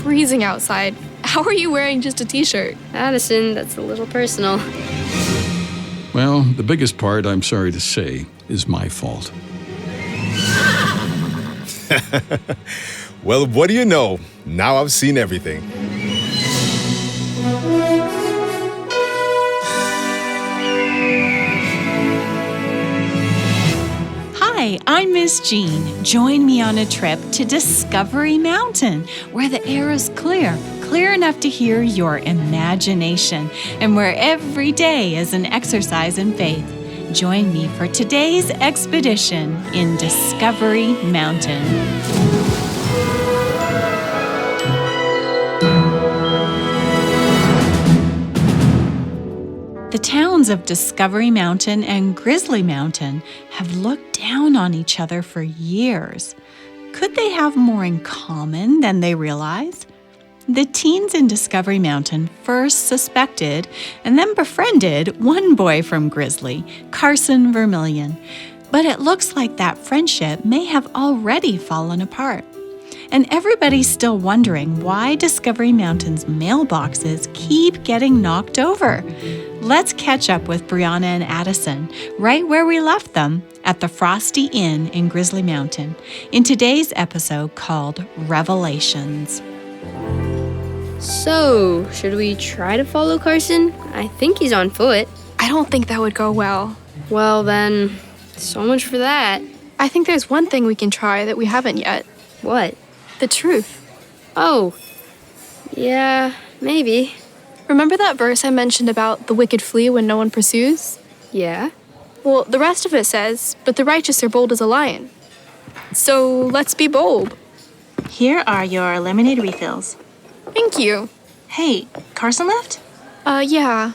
freezing outside. How are you wearing just a t-shirt? Addison, that's a little personal. Well, the biggest part, I'm sorry to say, is my fault. Well, what do you know? Now I've seen everything. Hi, I'm Miss Jean. Join me on a trip to Discovery Mountain, where the air is clear enough to hear your imagination, and where every day is an exercise in faith. Join me for today's expedition in Discovery Mountain. The towns of Discovery Mountain and Grizzly Mountain have looked down on each other for years. Could they have more in common than they realize? The teens in Discovery Mountain first suspected and then befriended one boy from Grizzly, Carson Vermillion. But it looks like that friendship may have already fallen apart. And everybody's still wondering why Discovery Mountain's mailboxes keep getting knocked over. Let's catch up with Brianna and Addison right where we left them at the Frosty Inn in Grizzly Mountain in today's episode called Revelations. So, should we try to follow Carson? I think he's on foot. I don't think that would go well. Well then, so much for that. I think there's one thing we can try that we haven't yet. What? The truth. Oh, yeah, maybe. Remember that verse I mentioned about the wicked flee when no one pursues? Yeah? Well, the rest of it says, but the righteous are bold as a lion. So let's be bold. Here are your lemonade refills. Thank you. Hey, Carson left? Yeah.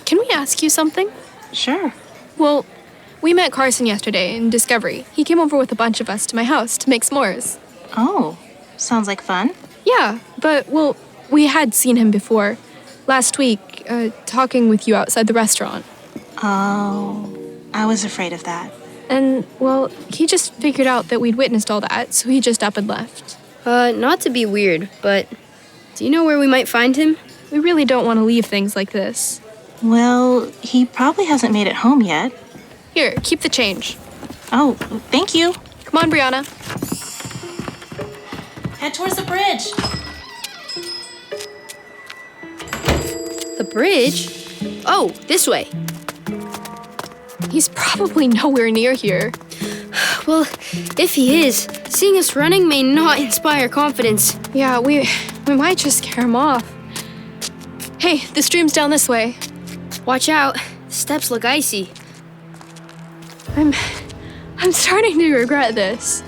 Can we ask you something? Sure. Well, we met Carson yesterday in Discovery. He came over with a bunch of us to my house to make s'mores. Oh, sounds like fun. Yeah, but, well, we had seen him before. Last week, talking with you outside the restaurant. Oh, I was afraid of that. And, well, he just figured out that we'd witnessed all that, so he just up and left. Not to be weird, but do you know where we might find him? We really don't want to leave things like this. Well, he probably hasn't made it home yet. Here, keep the change. Oh, thank you. Come on, Brianna. Head towards the bridge. The bridge? Oh, this way. He's probably nowhere near here. Well, if he is, seeing us running may not inspire confidence. Yeah, we might just scare him off. Hey, the stream's down this way. Watch out. The steps look icy. I'm starting to regret this.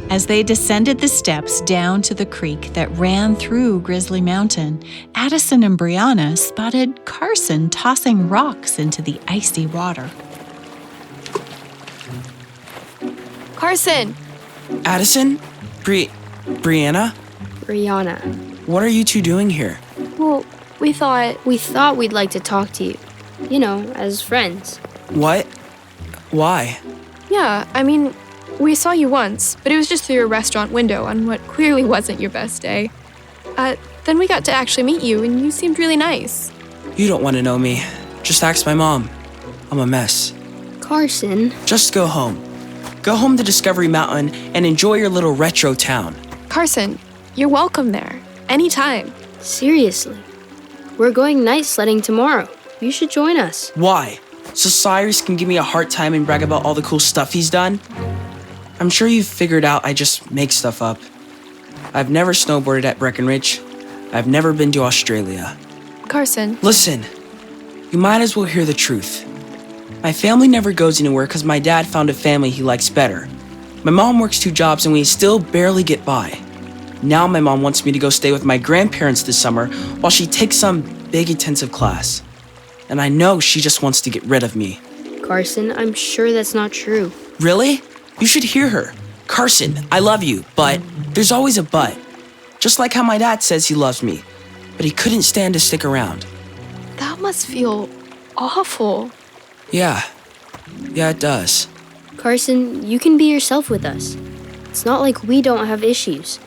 As they descended the steps down to the creek that ran through Grizzly Mountain, Addison and Brianna spotted Carson tossing rocks into the icy water. Carson! Addison? Brianna? Brianna. What are you two doing here? Well, we thought we'd like to talk to you. You know, as friends. What? Why? Yeah, I mean, we saw you once, but it was just through your restaurant window on what clearly wasn't your best day. Then we got to actually meet you, and you seemed really nice. You don't want to know me. Just ask my mom. I'm a mess. Carson. Just go home. Go home to Discovery Mountain and enjoy your little retro town. Carson, you're welcome there. Anytime. Seriously. We're going night sledding tomorrow. You should join us. Why? So Cyrus can give me a hard time and brag about all the cool stuff he's done? I'm sure you've figured out I just make stuff up. I've never snowboarded at Breckenridge. I've never been to Australia. Carson. Listen, you might as well hear the truth. My family never goes anywhere because my dad found a family he likes better. My mom works 2 jobs and we still barely get by. Now my mom wants me to go stay with my grandparents this summer while she takes some big intensive class. And I know she just wants to get rid of me. Carson, I'm sure that's not true. Really? You should hear her. Carson, I love you, but there's always a but. Just like how my dad says he loves me, but he couldn't stand to stick around. That must feel awful. Yeah, it does. Carson, you can be yourself with us. It's not like we don't have issues.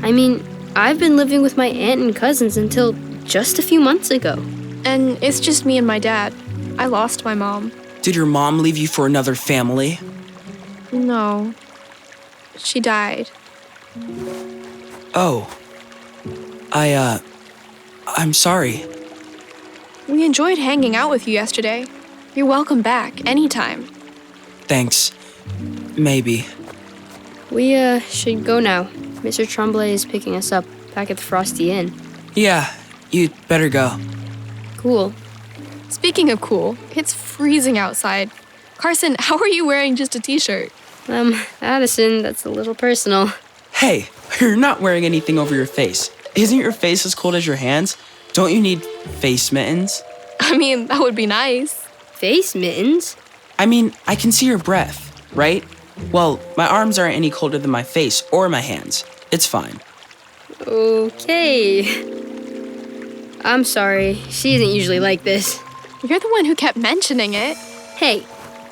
I mean, I've been living with my aunt and cousins until just a few months ago. And it's just me and my dad. I lost my mom. Did your mom leave you for another family? No. She died. Oh. I'm sorry. We enjoyed hanging out with you yesterday. You're welcome back anytime. Thanks. Maybe. We, should go now. Mr. Tremblay is picking us up back at the Frosty Inn. Yeah, you'd better go. Cool. Speaking of cool, it's freezing outside. Carson, how are you wearing just a t-shirt? Addison, that's a little personal. Hey, you're not wearing anything over your face. Isn't your face as cold as your hands? Don't you need face mittens? I mean, that would be nice. Face mittens? I mean, I can see your breath, right? Well, my arms aren't any colder than my face or my hands. It's fine. Okay. I'm sorry. She isn't usually like this. You're the one who kept mentioning it. Hey,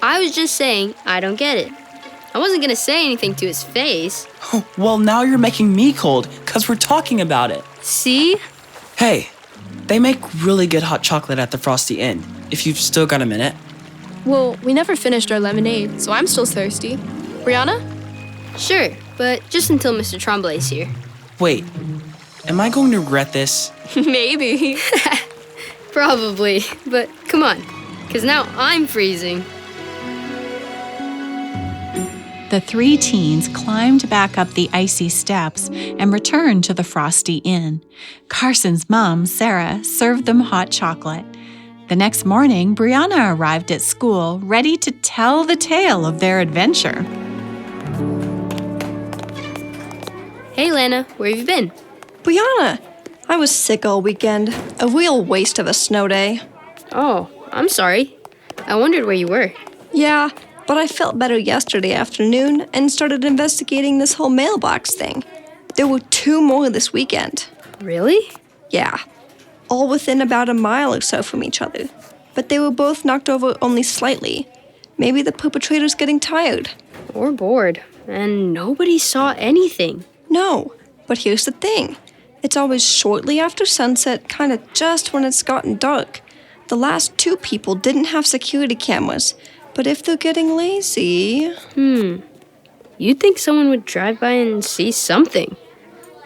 I was just saying I don't get it. I wasn't gonna say anything to his face. Well, now you're making me cold, because we're talking about it. See? Hey, they make really good hot chocolate at the Frosty Inn, if you've still got a minute. Well, we never finished our lemonade, so I'm still thirsty. Brianna? Sure, but just until Mr. Tremblay's here. Wait, am I going to regret this? Maybe. Probably, but come on, because now I'm freezing. The three teens climbed back up the icy steps and returned to the Frosty Inn. Carson's mom, Sarah, served them hot chocolate. The next morning, Brianna arrived at school, ready to tell the tale of their adventure. Hey, Lana, where have you been? Brianna, I was sick all weekend. A real waste of a snow day. Oh, I'm sorry. I wondered where you were. Yeah, but I felt better yesterday afternoon and started investigating this whole mailbox thing. There were 2 more this weekend. Really? Yeah, all within about a mile or so from each other. But they were both knocked over only slightly. Maybe the perpetrator's getting tired. Or bored. And nobody saw anything. No, but here's the thing. It's always shortly after sunset, kind of just when it's gotten dark. The last 2 people didn't have security cameras, but if they're getting lazy... You'd think someone would drive by and see something.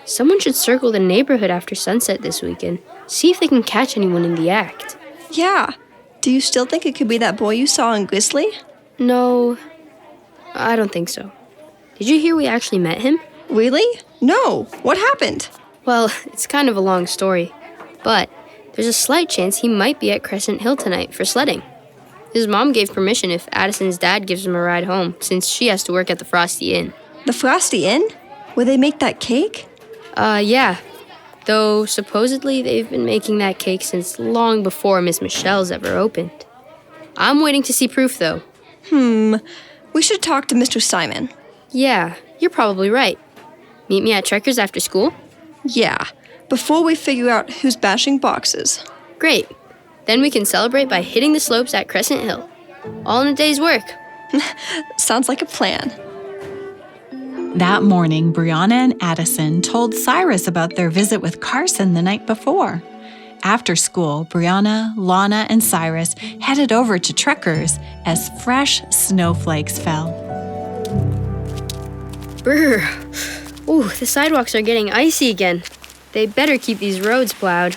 Someone should circle the neighborhood after sunset this weekend, see if they can catch anyone in the act. Yeah. Do you still think it could be that boy you saw in Grizzly? No, I don't think so. Did you hear we actually met him? Really? No. What happened? Well, it's kind of a long story, but there's a slight chance he might be at Crescent Hill tonight for sledding. His mom gave permission if Addison's dad gives him a ride home, since she has to work at the Frosty Inn. The Frosty Inn? Where they make that cake? Yeah. Though supposedly they've been making that cake since long before Miss Michelle's ever opened. I'm waiting to see proof, though. We should talk to Mr. Simon. Yeah, you're probably right. Meet me at Trekker's after school? Yeah, before we figure out who's bashing boxes. Great. Then we can celebrate by hitting the slopes at Crescent Hill. All in a day's work. Sounds like a plan. That morning, Brianna and Addison told Cyrus about their visit with Carson the night before. After school, Brianna, Lana, and Cyrus headed over to Trekker's as fresh snowflakes fell. Brr. Ooh, the sidewalks are getting icy again. They better keep these roads plowed.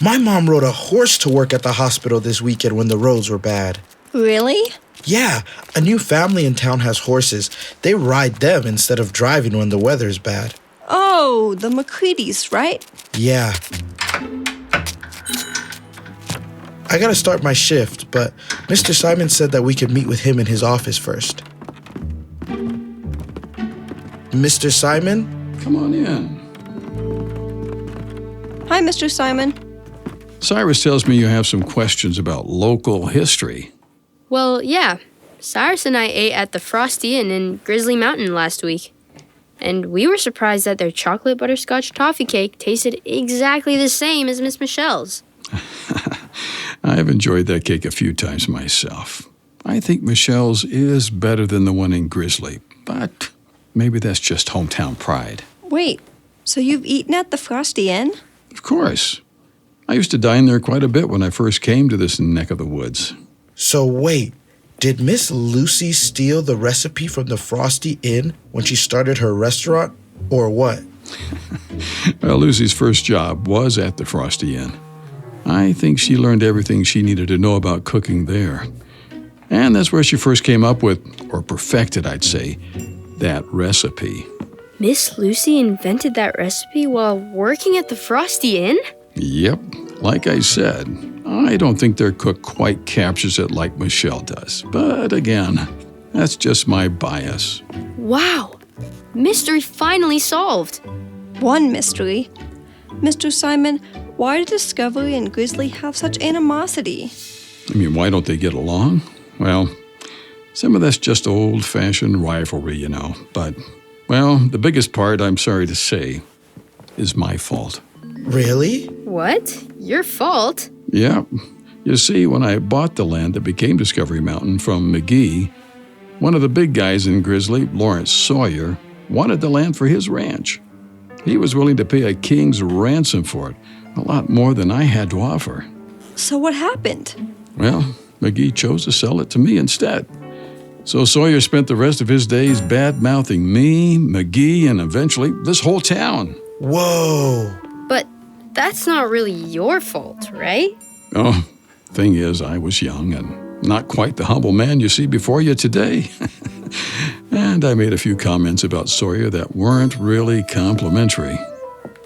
My mom rode a horse to work at the hospital this weekend when the roads were bad. Really? Yeah, a new family in town has horses. They ride them instead of driving when the weather's bad. Oh, the McCready's, right? Yeah. I gotta start my shift, but Mr. Simon said that we could meet with him in his office first. Mr. Simon? Come on in. Hi, Mr. Simon. Cyrus tells me you have some questions about local history. Well, yeah. Cyrus and I ate at the Frosty Inn in Grizzly Mountain last week. And we were surprised that their chocolate butterscotch toffee cake tasted exactly the same as Miss Michelle's. I've enjoyed that cake a few times myself. I think Michelle's is better than the one in Grizzly, but maybe that's just hometown pride. Wait, So you've eaten at the Frosty Inn? Of course. I used to dine there quite a bit when I first came to this neck of the woods. So wait, did Miss Lucy steal the recipe from the Frosty Inn when she started her restaurant, or what? Well, Lucy's first job was at the Frosty Inn. I think she learned everything she needed to know about cooking there. And that's where she first came up with, or perfected, I'd say, that recipe. Miss Lucy invented that recipe while working at the Frosty Inn? Yep. Like I said, I don't think their cook quite captures it like Michelle does. But again, that's just my bias. Wow! Mystery finally solved. One mystery. Mr. Simon, why do Discovery and Grizzly have such animosity? I mean, why don't they get along? Well, some of that's just old-fashioned rivalry, you know. But, well, the biggest part, I'm sorry to say, is my fault. Really? What? Your fault? Yeah. You see, when I bought the land that became Discovery Mountain from McGee, one of the big guys in Grizzly, Lawrence Sawyer, wanted the land for his ranch. He was willing to pay a king's ransom for it, a lot more than I had to offer. So what happened? Well, McGee chose to sell it to me instead. So Sawyer spent the rest of his days bad-mouthing me, McGee, and eventually this whole town. Whoa! But that's not really your fault, right? Oh, thing is, I was young and not quite the humble man you see before you today. And I made a few comments about Sawyer that weren't really complimentary.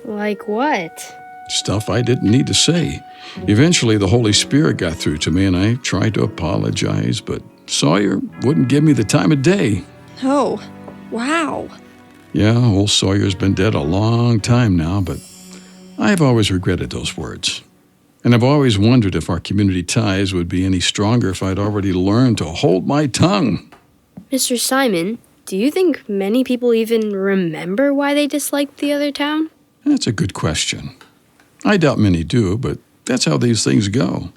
Like what? Stuff I didn't need to say. Eventually, the Holy Spirit got through to me, and I tried to apologize, but Sawyer wouldn't give me the time of day. Oh, wow. Yeah, old Sawyer's been dead a long time now, but I've always regretted those words. And I've always wondered if our community ties would be any stronger if I'd already learned to hold my tongue. Mr. Simon, do you think many people even remember why they disliked the other town? That's a good question. I doubt many do, but that's how these things go.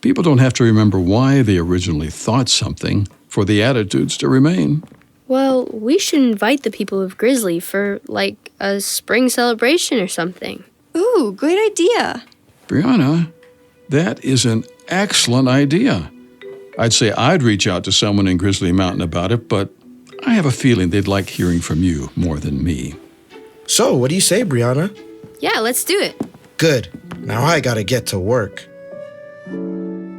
People don't have to remember why they originally thought something for the attitudes to remain. Well, we should invite the people of Grizzly for, like, a spring celebration or something. Ooh, great idea. Brianna, that is an excellent idea. I'd say I'd reach out to someone in Grizzly Mountain about it, but I have a feeling they'd like hearing from you more than me. So, what do you say, Brianna? Yeah, let's do it. Good. Now I gotta get to work.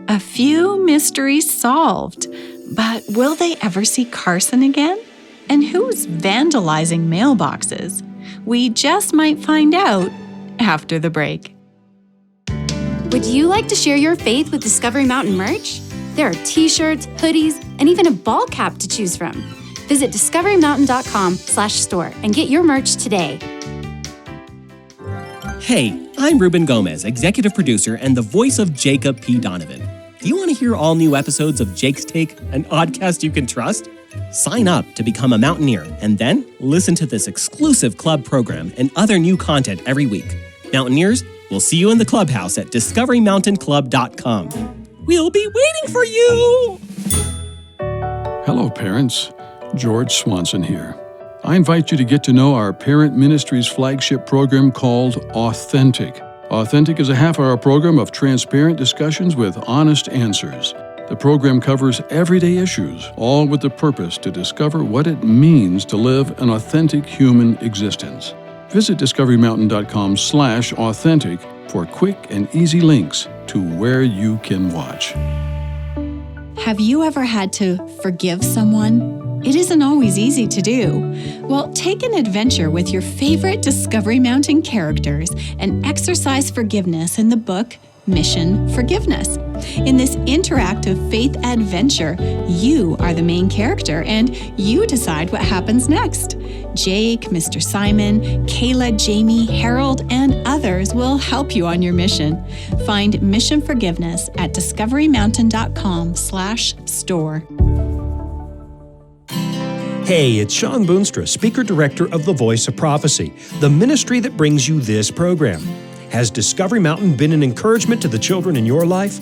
A few mysteries solved. But will they ever see Carson again? And who's vandalizing mailboxes? We just might find out after the break. Would you like to share your faith with Discovery Mountain merch? There are t-shirts, hoodies, and even a ball cap to choose from. Visit discoverymountain.com/store and get your merch today. Hey, I'm Ruben Gomez, executive producer and the voice of Jacob P. Donovan. Do you want to hear all new episodes of Jake's Take, an oddcast you can trust? Sign up to become a Mountaineer and then listen to this exclusive club program and other new content every week. Mountaineers, we'll see you in the clubhouse at discoverymountainclub.com. We'll be waiting for you! Hello, parents. George Swanson here. I invite you to get to know our Parent Ministries flagship program called Authentic. Authentic is a half-hour program of transparent discussions with honest answers. The program covers everyday issues, all with the purpose to discover what it means to live an authentic human existence. Visit discoverymountain.com/authentic for quick and easy links to where you can watch. Have you ever had to forgive someone? It isn't always easy to do. Well, take an adventure with your favorite Discovery Mountain characters and exercise forgiveness in the book Mission Forgiveness. In this interactive faith adventure, you are the main character and you decide what happens next. Jake, Mr. Simon, Kayla, Jamie, Harold, and others will help you on your mission. Find Mission Forgiveness at discoverymountain.com/store. Hey, it's Sean Boonstra, Speaker Director of the Voice of Prophecy, the ministry that brings you this program. Has Discovery Mountain been an encouragement to the children in your life?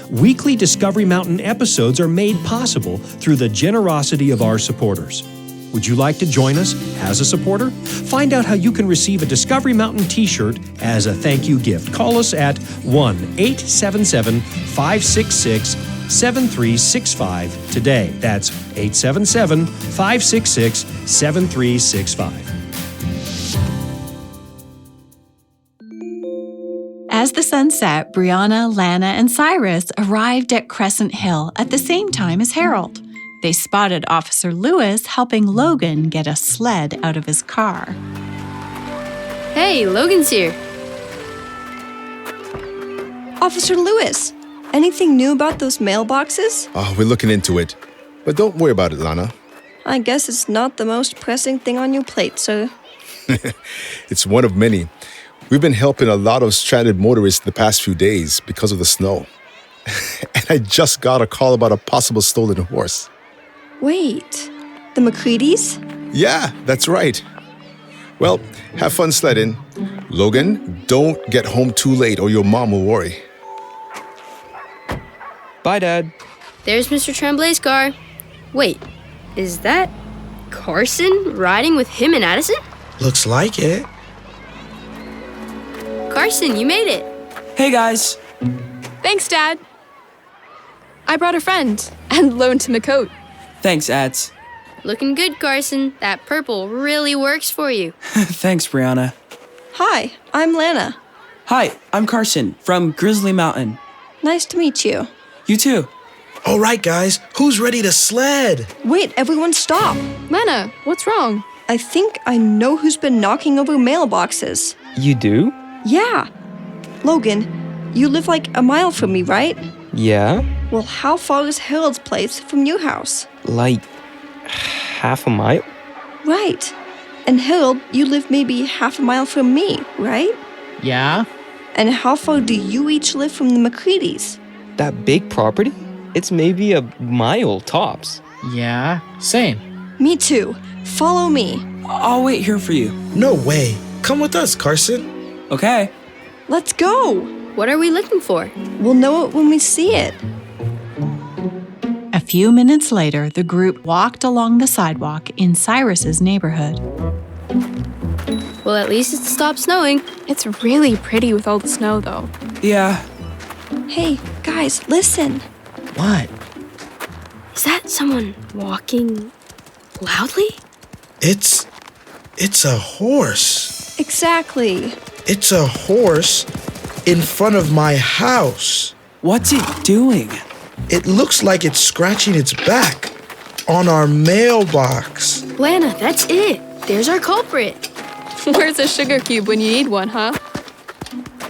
Weekly Discovery Mountain episodes are made possible through the generosity of our supporters. Would you like to join us as a supporter? Find out how you can receive a Discovery Mountain t-shirt as a thank you gift. Call us at 1-877-566-7365 today. That's 877-566-7365. As the sun set, Brianna, Lana, and Cyrus arrived at Crescent Hill at the same time as Harold. They spotted Officer Lewis helping Logan get a sled out of his car. Hey, Logan's here. Officer Lewis, anything new about those mailboxes? Oh, we're looking into it. But don't worry about it, Lana. I guess it's not the most pressing thing on your plate, sir. It's one of many. We've been helping a lot of stranded motorists the past few days because of the snow. And I just got a call about a possible stolen horse. Wait, the McCready's? Yeah, that's right. Well, have fun sledding. Logan, don't get home too late or your mom will worry. Bye, Dad. There's Mr. Tremblay's car. Wait, is that Carson riding with him and Addison? Looks like it. Carson, you made it. Hey, guys. Thanks, Dad. I brought a friend and loaned him a coat. Thanks, Ads. Looking good, Carson. That purple really works for you. Thanks, Brianna. Hi, I'm Lana. Hi, I'm Carson from Grizzly Mountain. Nice to meet you. You too. All right, guys, who's ready to sled? Wait, everyone stop. Lana, what's wrong? I think I know who's been knocking over mailboxes. You do? Yeah. Logan, you live like a mile from me, right? Yeah? Well, how far is Harold's place from your house? Like half a mile? Right. And Harold, you live maybe half a mile from me, right? Yeah? And how far do you each live from the McCready's? That big property? It's maybe a mile tops. Yeah, same. Me too. Follow me. I'll wait here for you. No way. Come with us, Carson. Okay. Let's go. What are we looking for? We'll know it when we see it. A few minutes later, the group walked along the sidewalk in Cyrus's neighborhood. Well, at least it stopped snowing. It's really pretty with all the snow, though. Yeah. Hey, guys, listen. What? Is that someone walking loudly? It's a horse. Exactly. It's a horse in front of my house. What's it doing? It looks like it's scratching its back on our mailbox. Lana, that's it. There's our culprit. Where's a sugar cube when you need one, huh?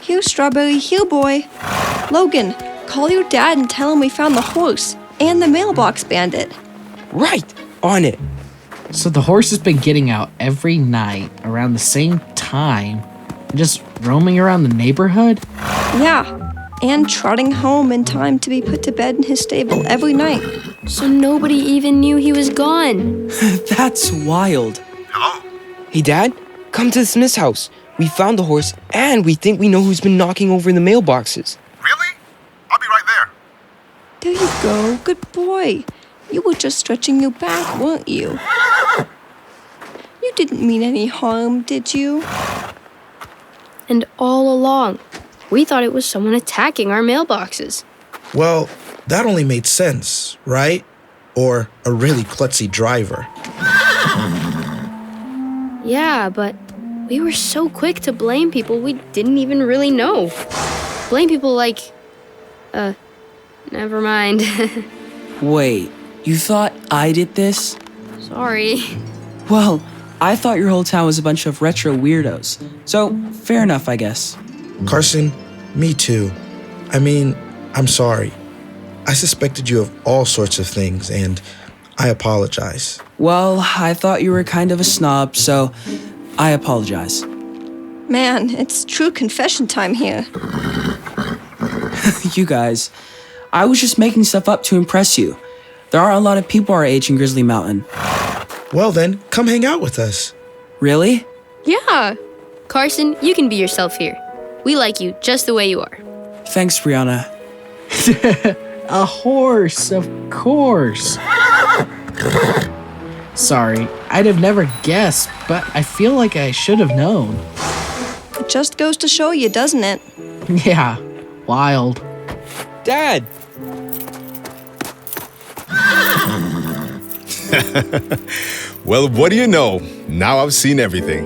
Here, Strawberry, here, boy. Logan, call your dad and tell him we found the horse and the mailbox bandit. Right, on it. So the horse has been getting out every night around the same time, just roaming around the neighborhood? Yeah, and trotting home in time to be put to bed in his stable every night. So nobody even knew he was gone. That's wild. Hello? Hey, Dad, come to the Smith's house. We found the horse, and we think we know who's been knocking over the mailboxes. Really? I'll be right there. There you go, good boy. You were just stretching your back, weren't you? You didn't mean any harm, did you? And all along, we thought it was someone attacking our mailboxes. Well, that only made sense, right? Or a really klutzy driver. Yeah, but we were so quick to blame people we didn't even really know. Blame people like... never mind. Wait, you thought I did this? Sorry. Well, I thought your whole town was a bunch of retro weirdos. So, fair enough, I guess. Carson, me too. I mean, I'm sorry. I suspected you of all sorts of things, and I apologize. Well, I thought you were kind of a snob, so I apologize. Man, it's true confession time here. You guys, I was just making stuff up to impress you. There aren't a lot of people our age in Grizzly Mountain. Well then, come hang out with us. Really? Yeah. Carson, you can be yourself here. We like you just the way you are. Thanks, Brianna. A horse, of course. Sorry, I'd have never guessed, but I feel like I should have known. It just goes to show you, doesn't it? Yeah, wild. Dad! Well, what do you know? Now I've seen everything.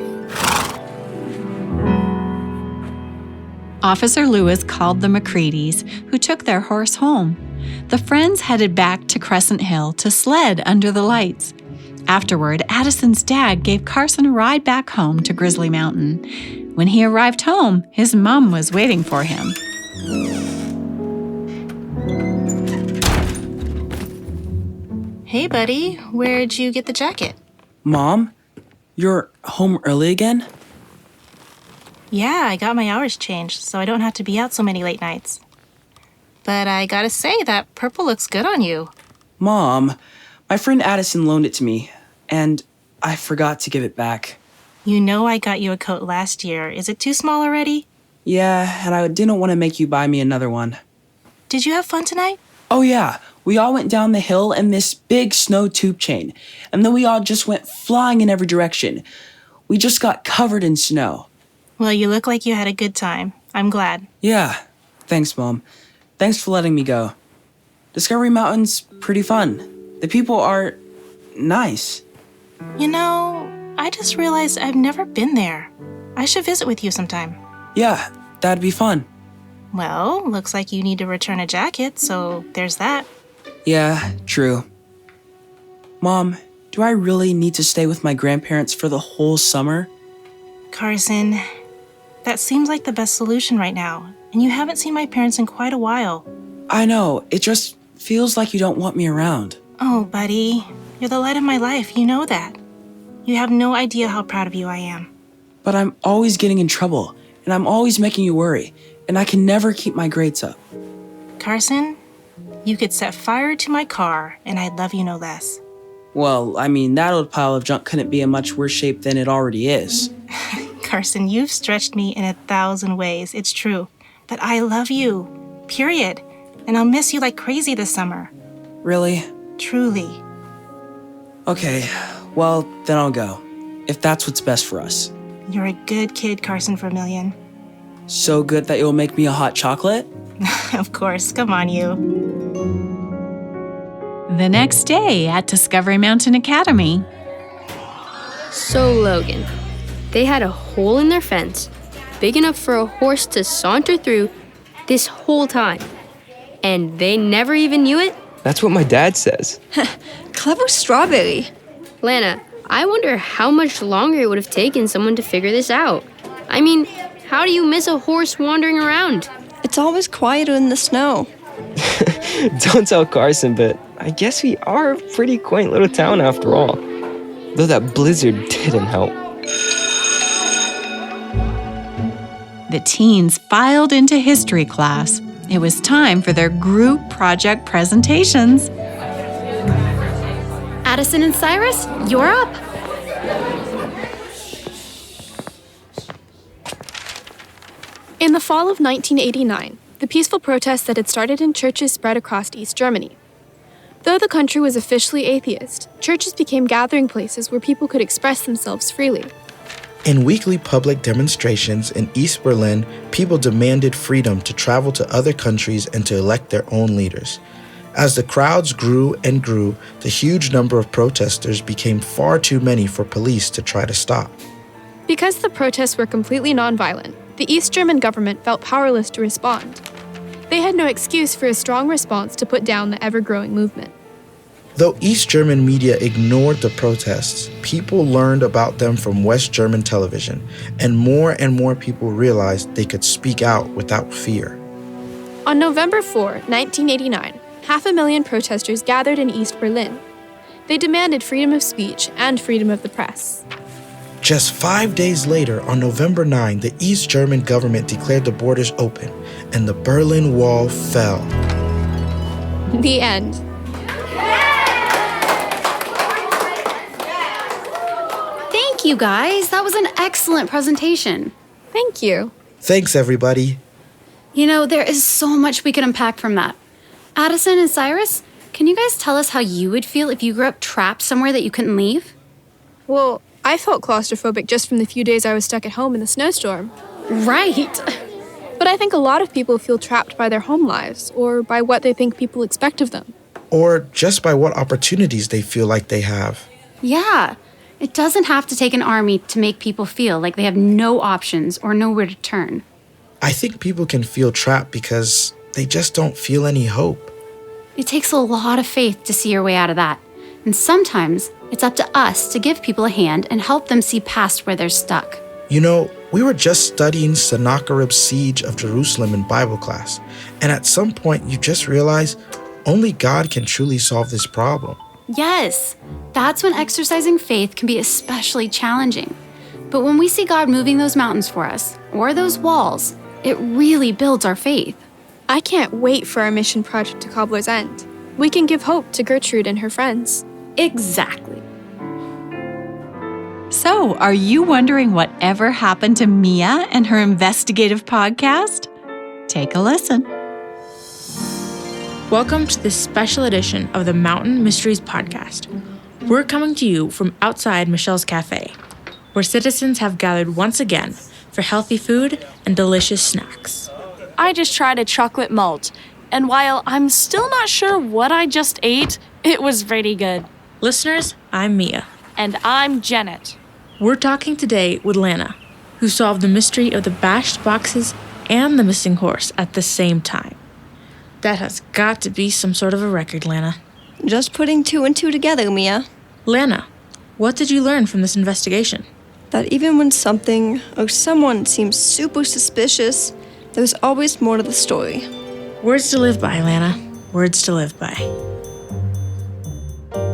Officer Lewis called the McCreadys, who took their horse home. The friends headed back to Crescent Hill to sled under the lights. Afterward, Addison's dad gave Carson a ride back home to Grizzly Mountain. When he arrived home, his mom was waiting for him. Hey, buddy, where'd you get the jacket? Mom, you're home early again? Yeah, I got my hours changed, so I don't have to be out so many late nights. But I gotta say, that purple looks good on you. Mom, my friend Addison loaned it to me, and I forgot to give it back. You know I got you a coat last year. Is it too small already? Yeah, and I didn't want to make you buy me another one. Did you have fun tonight? Oh yeah, we all went down the hill in this big snow tube chain, and then we all just went flying in every direction. We just got covered in snow. Well, you look like you had a good time. I'm glad. Yeah, thanks, Mom. Thanks for letting me go. Discovery Mountain's pretty fun. The people are nice. You know, I just realized I've never been there. I should visit with you sometime. Yeah, that'd be fun. Well, looks like you need to return a jacket, so there's that. Yeah, true. Mom, do I really need to stay with my grandparents for the whole summer? Carson, that seems like the best solution right now, and you haven't seen my parents in quite a while. I know, it just feels like you don't want me around. Oh, buddy, you're the light of my life, you know that. You have no idea how proud of you I am. But I'm always getting in trouble, and I'm always making you worry, and I can never keep my grades up. Carson, you could set fire to my car, and I'd love you no less. Well, I mean, that old pile of junk couldn't be in much worse shape than it already is. Carson, you've stretched me in 1,000 ways, it's true. But I love you, period. And I'll miss you like crazy this summer. Really? Truly. Okay, well, then I'll go. If that's what's best for us. You're a good kid, Carson Vermillion. So good that you'll make me a hot chocolate? Of course, come on, you. The next day at Discovery Mountain Academy. So, Logan, they had a hole in their fence, big enough for a horse to saunter through this whole time. And they never even knew it? That's what my dad says. Clever strawberry. Lana, I wonder how much longer it would have taken someone to figure this out. I mean, how do you miss a horse wandering around? It's always quieter in the snow. Don't tell Carson, but I guess we are a pretty quaint little town after all. Though that blizzard didn't help. The teens filed into history class. It was time for their group project presentations. Addison and Cyrus, you're up. In the fall of 1989, the peaceful protests that had started in churches spread across East Germany. Though the country was officially atheist, churches became gathering places where people could express themselves freely. In weekly public demonstrations in East Berlin, people demanded freedom to travel to other countries and to elect their own leaders. As the crowds grew and grew, the huge number of protesters became far too many for police to try to stop. Because the protests were completely nonviolent, the East German government felt powerless to respond. They had no excuse for a strong response to put down the ever-growing movement. Though East German media ignored the protests, people learned about them from West German television, and more people realized they could speak out without fear. On November 4, 1989, 500,000 protesters gathered in East Berlin. They demanded freedom of speech and freedom of the press. Just 5 days later, on November 9, the East German government declared the borders open, and the Berlin Wall fell. The end. Thank you, guys. That was an excellent presentation. Thank you. Thanks, everybody. You know, there is so much we could unpack from that. Addison and Cyrus, Can you guys tell us how you would feel if you grew up trapped somewhere that you couldn't leave? Well, I felt claustrophobic just from the few days I was stuck at home in the snowstorm. Right. But I think a lot of people feel trapped by their home lives or by what they think people expect of them. Or just by what opportunities they feel like they have. Yeah. It doesn't have to take an army to make people feel like they have no options or nowhere to turn. I think people can feel trapped because they just don't feel any hope. It takes a lot of faith to see your way out of that. And sometimes it's up to us to give people a hand and help them see past where they're stuck. You know, we were just studying Sennacherib's siege of Jerusalem in Bible class. And at some point, you just realize only God can truly solve this problem. Yes, that's when exercising faith can be especially challenging. But when we see God moving those mountains for us, or those walls, it really builds our faith. I can't wait for our mission project to Cobbler's End. We can give hope to Gertrude and her friends. Exactly. So, are you wondering whatever happened to Mia and her investigative podcast? Take a listen. Welcome to this special edition of the Mountain Mysteries Podcast. We're coming to you from outside Michelle's Cafe, where citizens have gathered once again for healthy food and delicious snacks. I just tried a chocolate malt, and while I'm still not sure what I just ate, it was pretty good. Listeners, I'm Mia. And I'm Janet. We're talking today with Lana, who solved the mystery of the bashed boxes and the missing horse at the same time. That has got to be some sort of a record, Lana. Just putting two and two together, Mia. Lana, what did you learn from this investigation? That even when something or someone seems super suspicious, there's always more to the story. Words to live by, Lana. Words to live by.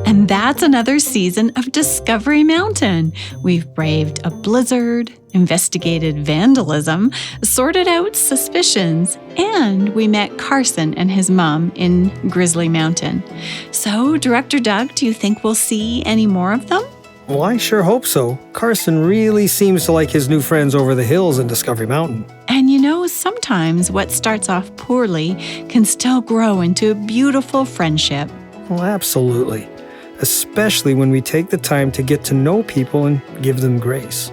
And that's another season of Discovery Mountain. We've braved a blizzard, investigated vandalism, sorted out suspicions, and we met Carson and his mom in Grizzly Mountain. So, Director Doug, do you think we'll see any more of them? Well, I sure hope so. Carson really seems to like his new friends over the hills in Discovery Mountain. And you know, sometimes what starts off poorly can still grow into a beautiful friendship. Well, absolutely. Especially when we take the time to get to know people and give them grace.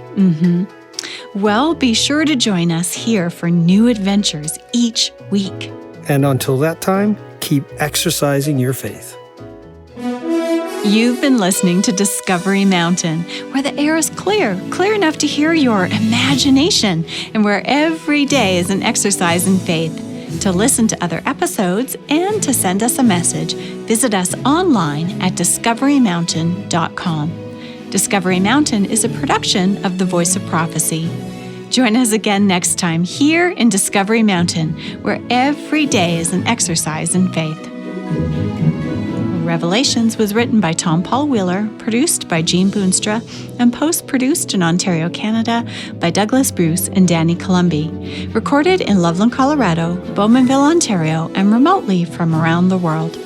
Well, be sure to join us here for new adventures each week. And until that time, keep exercising your faith. You've been listening to Discovery Mountain, where the air is clear enough to hear your imagination, and where every day is an exercise in faith. To listen to other episodes and to send us a message, visit us online at discoverymountain.com. Discovery Mountain is a production of the Voice of Prophecy. Join us again next time here in Discovery Mountain, where every day is an exercise in faith. Revelations was written by Tom Paul Wheeler, produced by Jean Boonstra, and post-produced in Ontario, Canada by Douglas Bruce and Danny Columbi. Recorded in Loveland, Colorado, Bowmanville, Ontario, and remotely from around the world.